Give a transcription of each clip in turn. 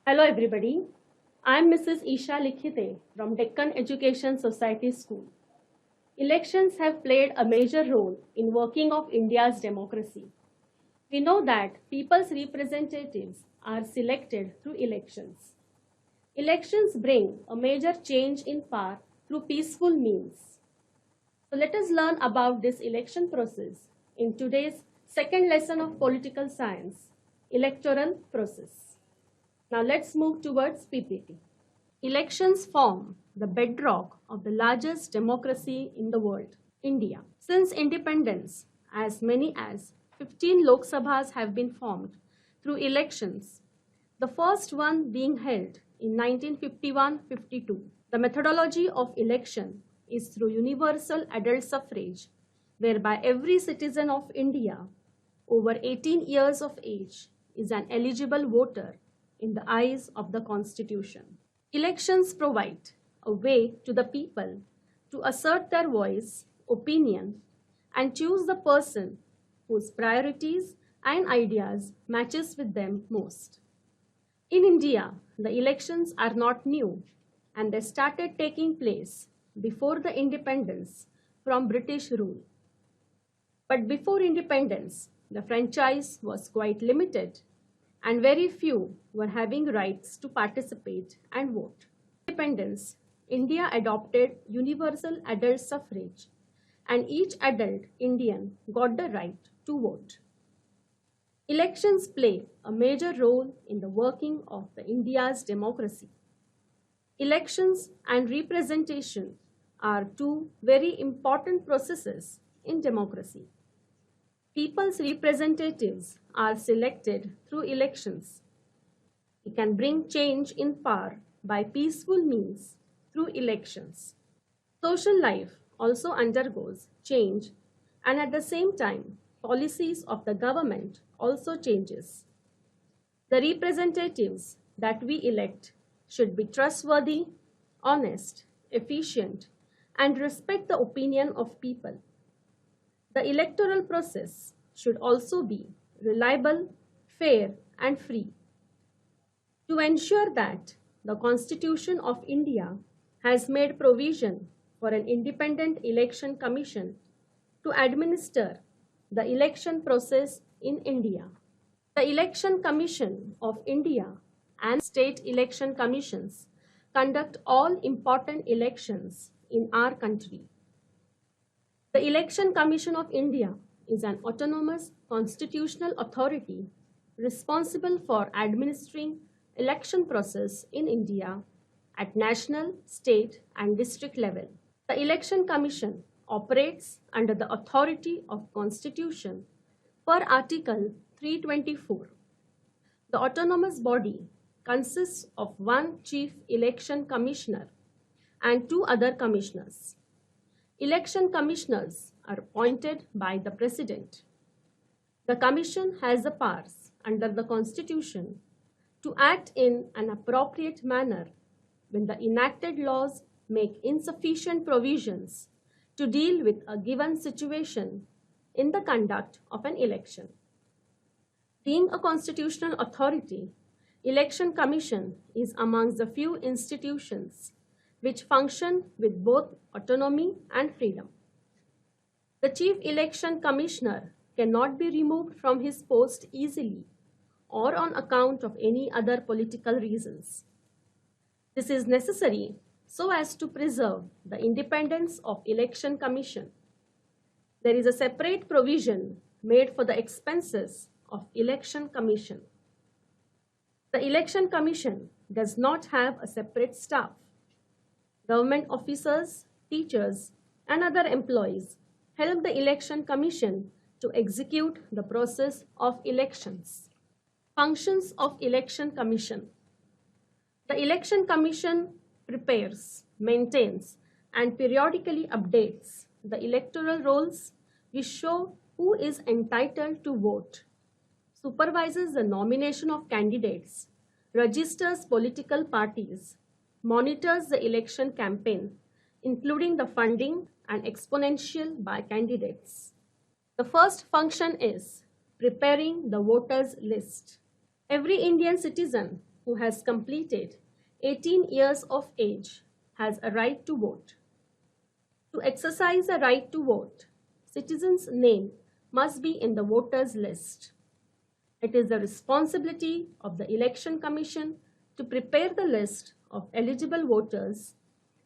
Hello everybody. I am Mrs. Isha Likhite from Deccan Education Society School. Elections have played a major role in working of India's democracy. We know that people's representatives are selected through elections. Elections bring a major change in power through peaceful means. So let us learn about this election process in today's second lesson of political science, electoral process. Now let's move towards PPT. Elections form the bedrock of the largest democracy in the world, India. Since independence, as many as 15 Lok Sabhas have been formed through elections, the first one being held in 1951-52. The methodology of election is through universal adult suffrage, whereby every citizen of India over 18 years of age is an eligible voter in the eyes of the Constitution. Elections provide a way to the people to assert their voice, opinion, and choose the person whose priorities and ideas matches with them most. In India, the elections are not new and they started taking place before the independence from British rule. But before independence, the franchise was quite limited and very few were having rights to participate and vote. Independence, India adopted universal adult suffrage, and each adult Indian got the right to vote. Elections play a major role in the working of the India's democracy. Elections and representation are two very important processes in democracy. People's representatives are selected through elections. We can bring change in power by peaceful means through elections. Social life also undergoes change, and at the same time, policies of the government also changes. The representatives that we elect should be trustworthy, honest, efficient, and respect the opinion of people. The electoral process should also be reliable, fair, and free. To ensure that the Constitution of India has made provision for an independent election commission to administer the election process in India. The Election Commission of India and state election commissions conduct all important elections in our country. The Election Commission of India is an autonomous constitutional authority responsible for administering election process in India at national, state, and district level. The Election Commission operates under the authority of Constitution per Article 324. The autonomous body consists of one Chief Election Commissioner and two other commissioners. Election commissioners are appointed by the President. The Commission has the powers under the Constitution to act in an appropriate manner when the enacted laws make insufficient provisions to deal with a given situation in the conduct of an election. Being a constitutional authority, Election Commission is amongst the few institutions which function with both autonomy and freedom. The Chief Election Commissioner cannot be removed from his post easily or on account of any other political reasons. This is necessary so as to preserve the independence of Election Commission. There is a separate provision made for the expenses of Election Commission. The Election Commission does not have a separate staff. Government officers, teachers, and other employees help the Election Commission to execute the process of elections. Functions of Election Commission. The Election Commission prepares, maintains, and periodically updates the electoral rolls which show who is entitled to vote, supervises the nomination of candidates, registers political parties, monitors the election campaign, including the funding and exponential by candidates. The first function is preparing the voters list. Every Indian citizen who has completed 18 years of age has a right to vote. To exercise a right to vote, citizens' name must be in the voters' list. It is the responsibility of the Election Commission to prepare the list of eligible voters,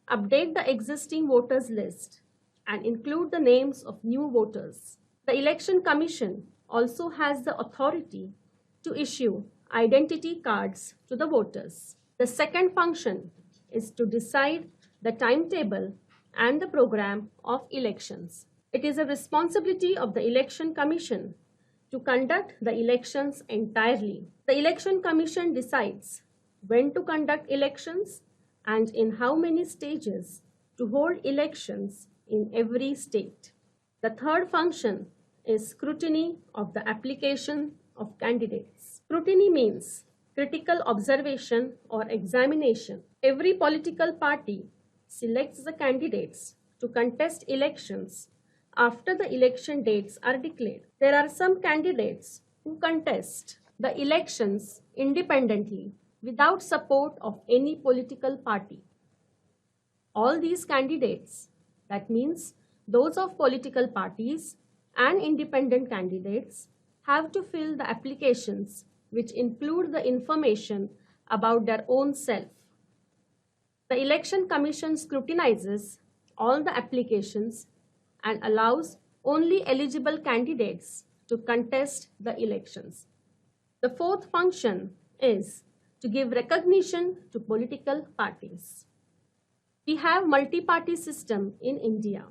update the existing voters list, and include the names of new voters. The Election Commission also has the authority to issue identity cards to the voters. The second function is to decide the timetable and the program of elections. It is a responsibility of the Election Commission to conduct the elections entirely. The Election Commission decides when to conduct elections and in how many stages to hold elections in every state. The third function is scrutiny of the application of candidates. Scrutiny means critical observation or examination. Every political party selects the candidates to contest elections after the election dates are declared. There are some candidates who contest the elections independently without support of any political party. All these candidates, that means those of political parties and independent candidates, have to fill the applications which include the information about their own self. The Election Commission scrutinizes all the applications and allows only eligible candidates to contest the elections. The fourth function is to give recognition to political parties. We have multi-party system in India.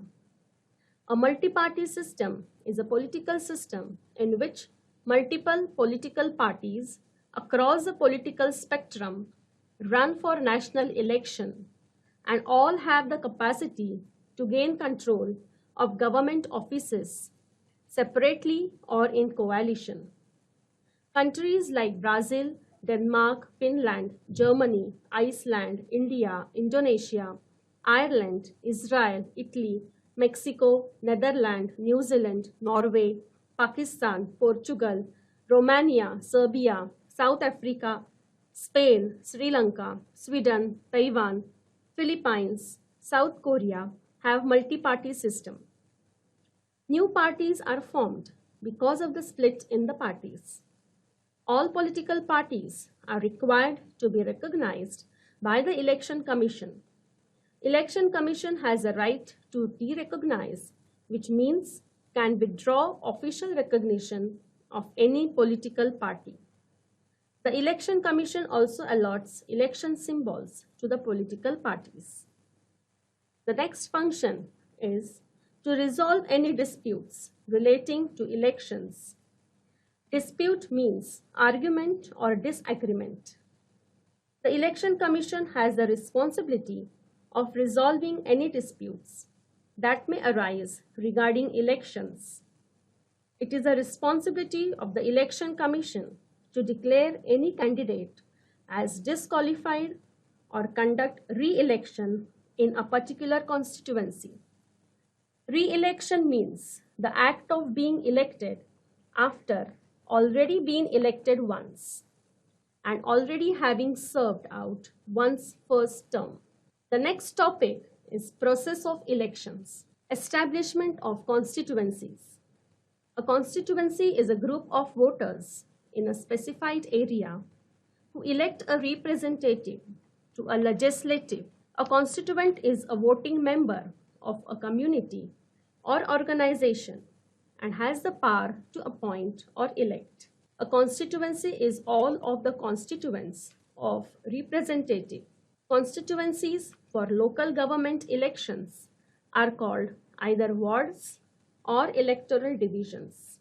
A multi-party system is a political system in which multiple political parties across the political spectrum run for national election and all have the capacity to gain control of government offices separately or in coalition. Countries like Brazil, Denmark, Finland, Germany, Iceland, India, Indonesia, Ireland, Israel, Italy, Mexico, Netherlands, New Zealand, Norway, Pakistan, Portugal, Romania, Serbia, South Africa, Spain, Sri Lanka, Sweden, Taiwan, Philippines, South Korea have multi-party system. New parties are formed because of the split in the parties. All political parties are required to be recognized by the Election Commission. Election Commission has a right to de-recognize, which means can withdraw official recognition of any political party. The Election Commission also allots election symbols to the political parties. The next function is to resolve any disputes relating to elections. Dispute means argument or disagreement. The Election Commission has the responsibility of resolving any disputes that may arise regarding elections. It is a responsibility of the Election Commission to declare any candidate as disqualified or conduct re-election in a particular constituency. Re-election means the act of being elected after already being elected once and already having served out one's first term. The next topic is process of elections. Establishment of constituencies. A constituency is a group of voters in a specified area who elect a representative to a legislative. A constituent is a voting member of a community or organization and has the power to appoint or elect. A constituency is all of the constituents of representative. Constituencies for local government elections are called either wards or electoral divisions.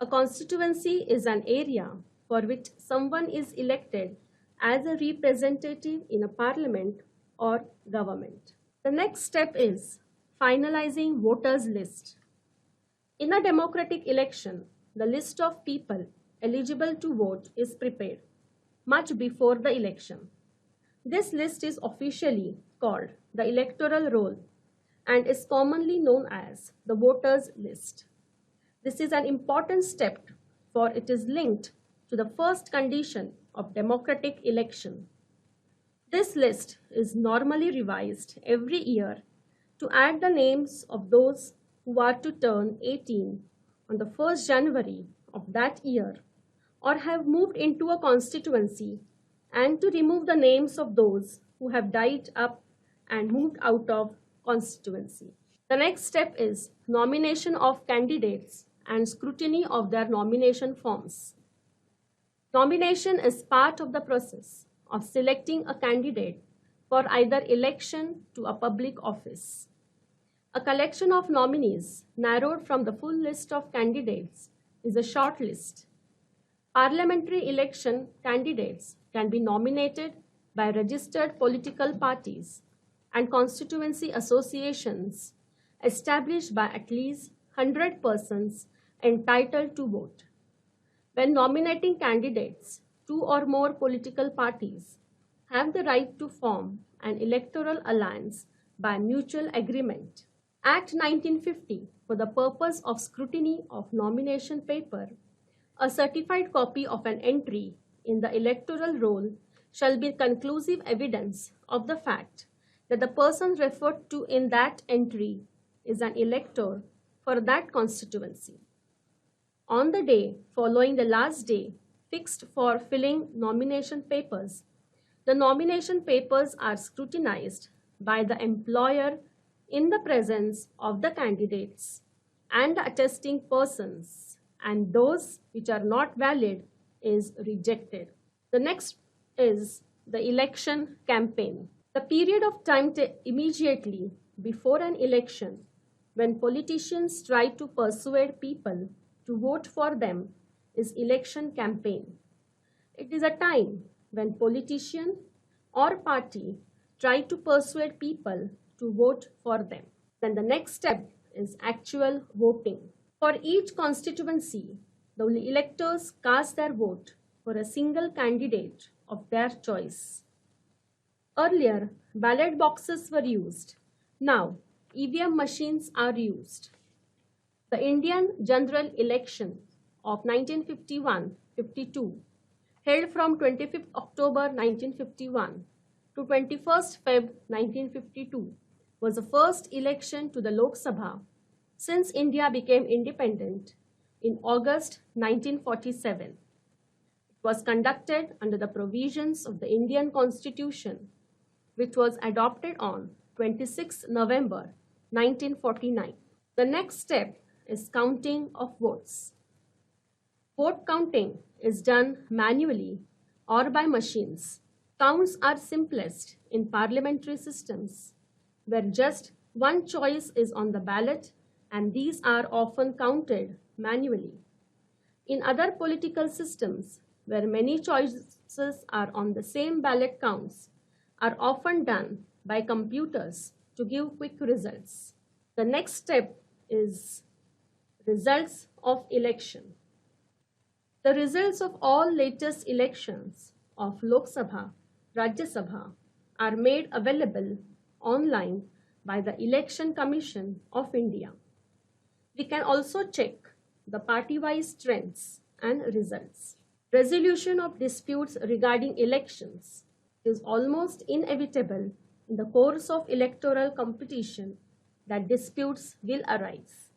A constituency is an area for which someone is elected as a representative in a parliament or government. The next step is finalizing voters' list. In a democratic election, the list of people eligible to vote is prepared much before the election. This list is officially called the electoral roll and is commonly known as the voters' list. This is an important step for it is linked to the first condition of democratic election. This list is normally revised every year to add the names of those who are to turn 18 on the 1st January of that year or have moved into a constituency, and to remove the names of those who have died up and moved out of constituency. The next step is nomination of candidates and scrutiny of their nomination forms. Nomination is part of the process of selecting a candidate for either election to a public office. A collection of nominees narrowed from the full list of candidates is a short list. Parliamentary election candidates can be nominated by registered political parties and constituency associations established by at least 100 persons entitled to vote. When nominating candidates, two or more political parties have the right to form an electoral alliance by mutual agreement. Act 1950, for the purpose of scrutiny of nomination paper, a certified copy of an entry in the electoral roll shall be conclusive evidence of the fact that the person referred to in that entry is an elector for that constituency. On the day following the last day fixed for filling nomination papers, the nomination papers are scrutinized by the employer in the presence of the candidates and the attesting persons, and those which are not valid is rejected. The next is the election campaign. The period of time immediately before an election, when politicians try to persuade people to vote for them, is election campaign. It is a time when politician or party try to persuade people to vote for them. Then the next step is actual voting. For each constituency, the electors cast their vote for a single candidate of their choice. Earlier, ballot boxes were used. Now, EVM machines are used. The Indian general election of 1951-52, held from 25th October 1951 to 21st Feb 1952, was the first election to the Lok Sabha since India became independent in August 1947. It was conducted under the provisions of the Indian Constitution, which was adopted on 26 November 1949. The next step is counting of votes. Vote counting is done manually or by machines. Counts are simplest in parliamentary systems, where just one choice is on the ballot, and these are often counted manually. In other political systems, where many choices are on the same ballot, counts are often done by computers to give quick results. The next step is results of election. The results of all latest elections of Lok Sabha, Rajya Sabha are made available online by the Election Commission of India. We can also check the party-wise trends and results. Resolution of disputes regarding elections is almost inevitable in the course of electoral competition that disputes will arise.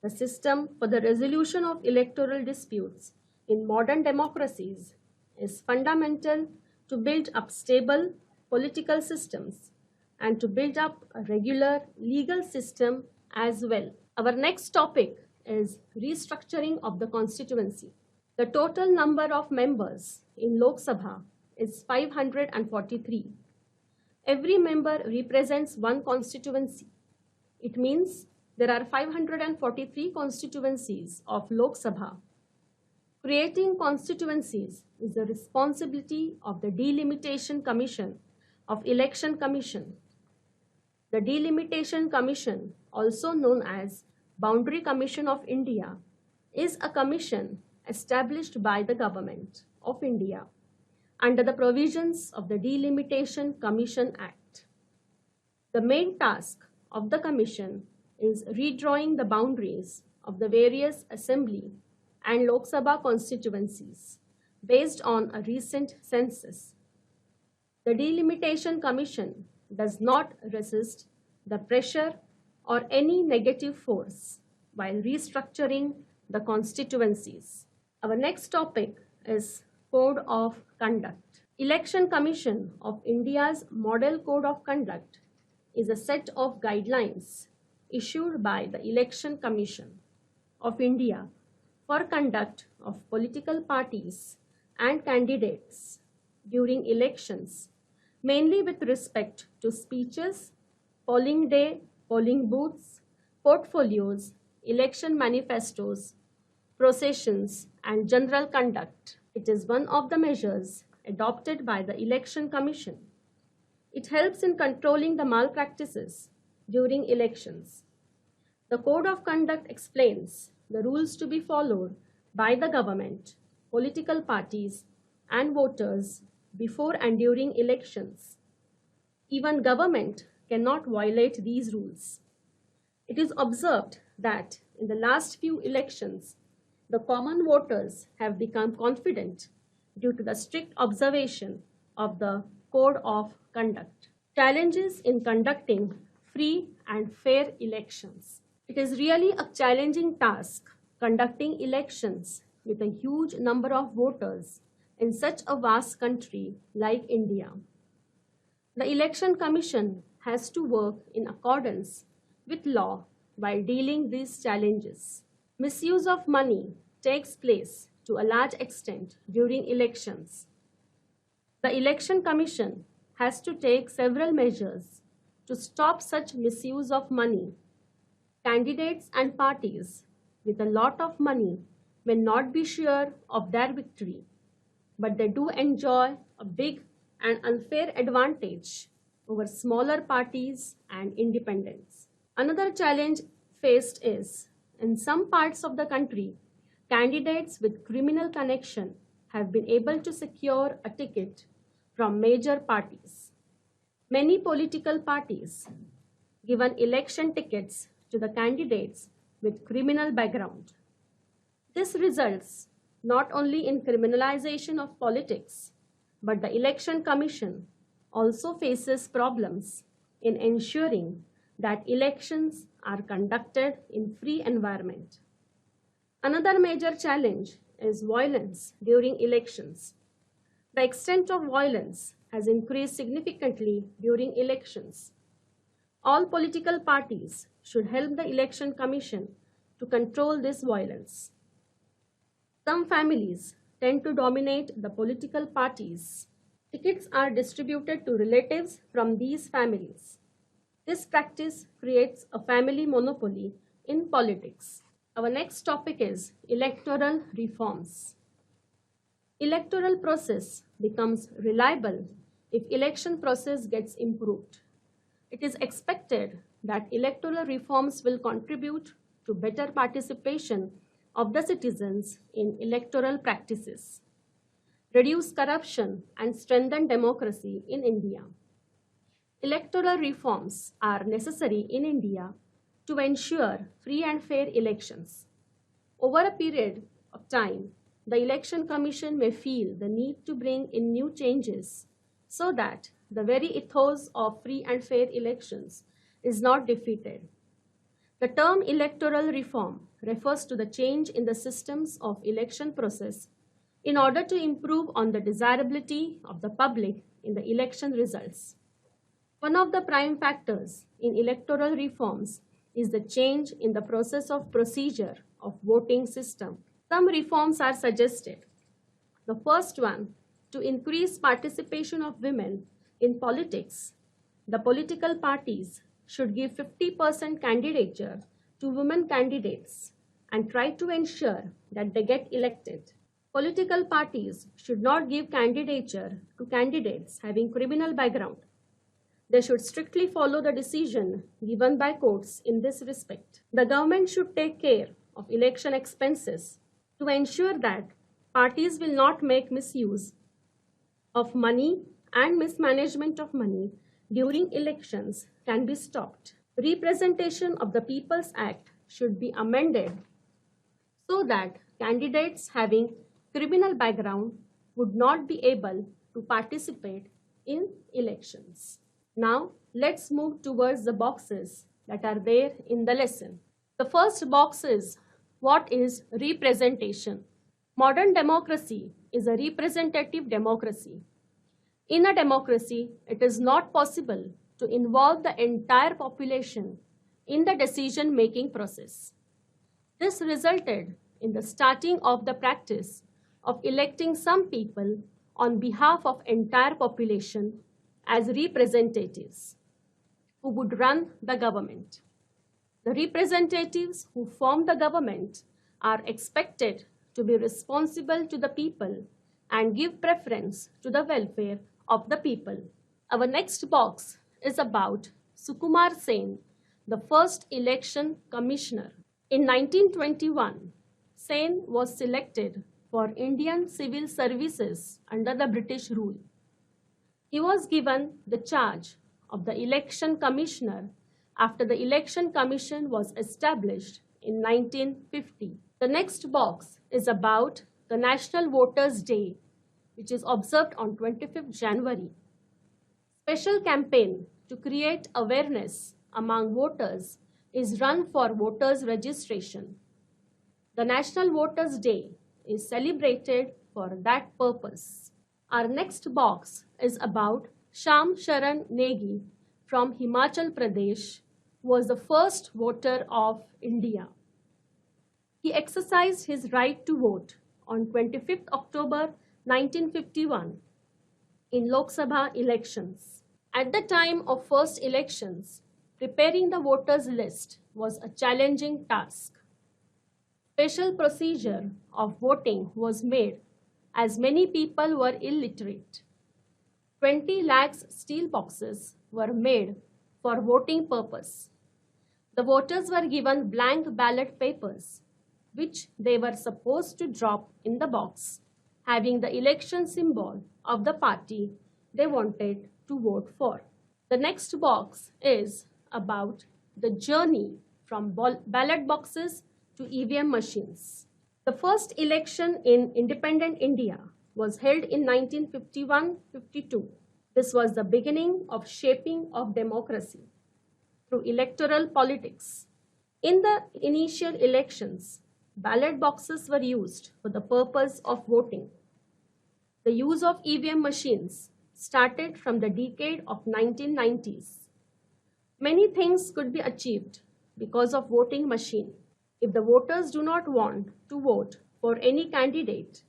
The system for the resolution of electoral disputes in modern democracies is fundamental to build up stable political systems and to build up a regular legal system as well. Our next topic is restructuring of the constituency. The total number of members in Lok Sabha is 543. Every member represents one constituency. It means there are 543 constituencies of Lok Sabha. Creating constituencies is the responsibility of the Delimitation Commission of Election Commission. The Delimitation Commission, also known as Boundary Commission of India, is a commission established by the Government of India under the provisions of the Delimitation Commission Act. The main task of the commission is redrawing the boundaries of the various Assembly and Lok Sabha constituencies based on a recent census. The Delimitation Commission does not resist the pressure or any negative force while restructuring the constituencies. Our next topic is Code of Conduct. Election Commission of India's Model Code of Conduct is a set of guidelines issued by the Election Commission of India for conduct of political parties and candidates during elections, mainly with respect to speeches, polling day, polling booths, portfolios, election manifestos, processions, and general conduct. It is one of the measures adopted by the Election Commission. It helps in controlling the malpractices during elections. The Code of Conduct explains the rules to be followed by the government, political parties, and voters before and during elections. Even government cannot violate these rules. It is observed that in the last few elections, the common voters have become confident due to the strict observation of the Code of Conduct. Challenges in conducting free and fair elections. It is really a challenging task conducting elections with a huge number of voters in such a vast country like India. The Election Commission has to work in accordance with law while dealing these challenges. Misuse of money takes place to a large extent during elections. The Election Commission has to take several measures to stop such misuse of money. Candidates and parties with a lot of money may not be sure of their victory, but they do enjoy a big and unfair advantage over smaller parties and independents. Another challenge faced is, in some parts of the country, candidates with criminal connection have been able to secure a ticket from major parties. Many political parties given election tickets to the candidates with criminal background. This results not only in criminalization of politics, but the Election Commission also faces problems in ensuring that elections are conducted in free environment. Another major challenge is violence during elections. The extent of violence has increased significantly during elections. All political parties should help the Election Commission to control this violence. Some families tend to dominate the political parties. Tickets are distributed to relatives from these families. This practice creates a family monopoly in politics. Our next topic is electoral reforms. Electoral process becomes reliable if election process gets improved. It is expected that electoral reforms will contribute to better participation of the citizens in electoral practices, reduce corruption, and strengthen democracy in India. Electoral reforms are necessary in India to ensure free and fair elections. Over a period of time, the Election Commission may feel the need to bring in new changes so that the very ethos of free and fair elections is not defeated. The term electoral reform refers to the change in the systems of election process in order to improve on the desirability of the public in the election results. One of the prime factors in electoral reforms is the change in the process of procedure of voting system. Some reforms are suggested. The first one, to increase participation of women in politics. The political parties should give 50% candidature to women candidates and try to ensure that they get elected. Political parties should not give candidature to candidates having criminal background. They should strictly follow the decision given by courts in this respect. The government should take care of election expenses to ensure that parties will not make misuse of money and mismanagement of money during elections can be stopped. Representation of the People's Act should be amended so that candidates having criminal background would not be able to participate in elections. Now, let's move towards the boxes that are there in the lesson. The first box is, what is representation? Modern democracy is a representative democracy. In a democracy, it is not possible to involve the entire population in the decision-making process. This resulted in the starting of the practice of electing some people on behalf of entire population as representatives who would run the government. The representatives who form the government are expected to be responsible to the people and give preference to the welfare of the people. Our next box is about Sukumar Sen, the first election commissioner. In 1921, Sen was selected for Indian civil services under the British rule. He was given the charge of the election commissioner after the election commission was established in 1950. The next box is about the National Voters' Day, which is observed on 25th January. Special campaign to create awareness among voters is run for voters' registration. The National Voters' Day is celebrated for that purpose. Our next box is about Shyam Sharan Negi from Himachal Pradesh, who was the first voter of India. He exercised his right to vote on 25th October 1951 in Lok Sabha elections. At the time of first elections, preparing the voters list was a challenging task. Special procedure of voting was made as many people were illiterate. 20 lakhs steel boxes were made for voting purpose. The voters were given blank ballot papers, which they were supposed to drop in the box, having the election symbol of the party they wanted to vote for. The next box is about the journey from ballot boxes to EVM machines. The first election in independent India was held in 1951-52. This was the beginning of shaping of democracy through electoral politics. In the initial elections, ballot boxes were used for the purpose of voting. The use of EVM machines started from the decade of 1990s. Many things could be achieved because of voting machine. If the voters do not want to vote for any candidate,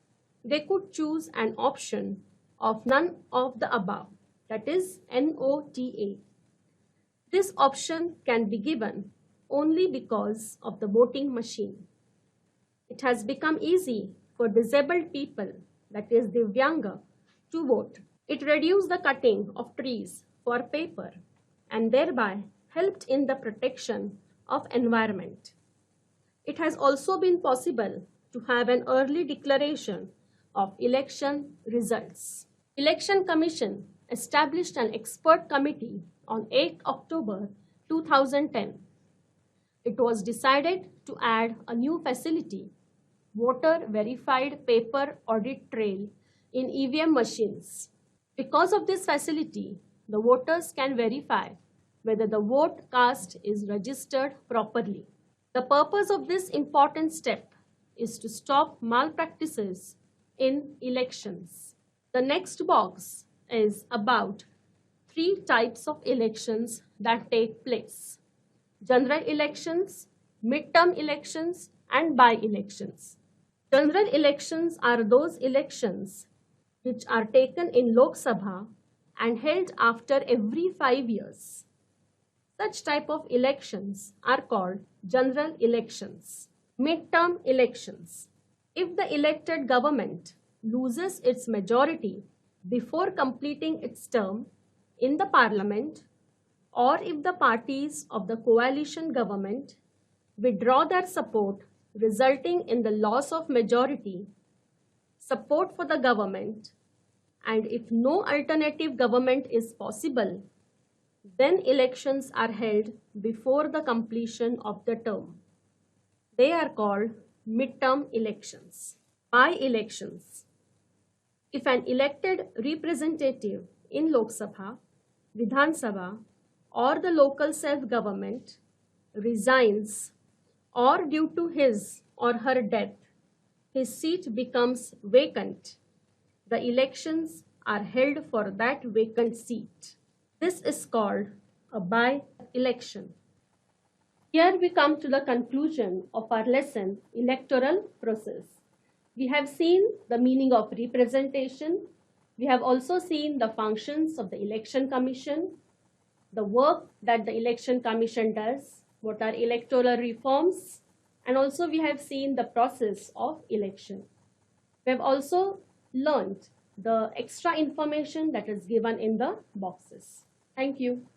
they could choose an option of none of the above, that is NOTA. This option can be given only because of the voting machine. It has become easy for disabled people, that is Divyanga, to vote. It reduced the cutting of trees for paper and thereby helped in the protection of environment. It has also been possible to have an early declaration of election results. Election Commission established an expert committee on 8 October 2010. It was decided to add a new facility, voter verified paper audit trail in EVM machines. Because of this facility, the voters can verify whether the vote cast is registered properly. The purpose of this important step is to stop malpractices in elections. The next box is about 3 types of elections that take place: general elections, midterm elections, and by-elections. General elections are those elections which are taken in Lok Sabha and held after every 5 years. Such type of elections are called general elections. Midterm elections. If the elected government loses its majority before completing its term in the parliament, or if the parties of the coalition government withdraw their support resulting in the loss of majority, support for the government, and if no alternative government is possible, then elections are held before the completion of the term. They are called midterm elections. By-elections. If an elected representative in Lok Sabha, Vidhan Sabha, or the local self-government resigns or due to his or her death, his seat becomes vacant, the elections are held for that vacant seat. This is called a by-election. Here we come to the conclusion of our lesson, electoral process. We have seen the meaning of representation. We have also seen the functions of the Election Commission, the work that the Election Commission does, what are electoral reforms, and also we have seen the process of election. We have also learned the extra information that is given in the boxes. Thank you.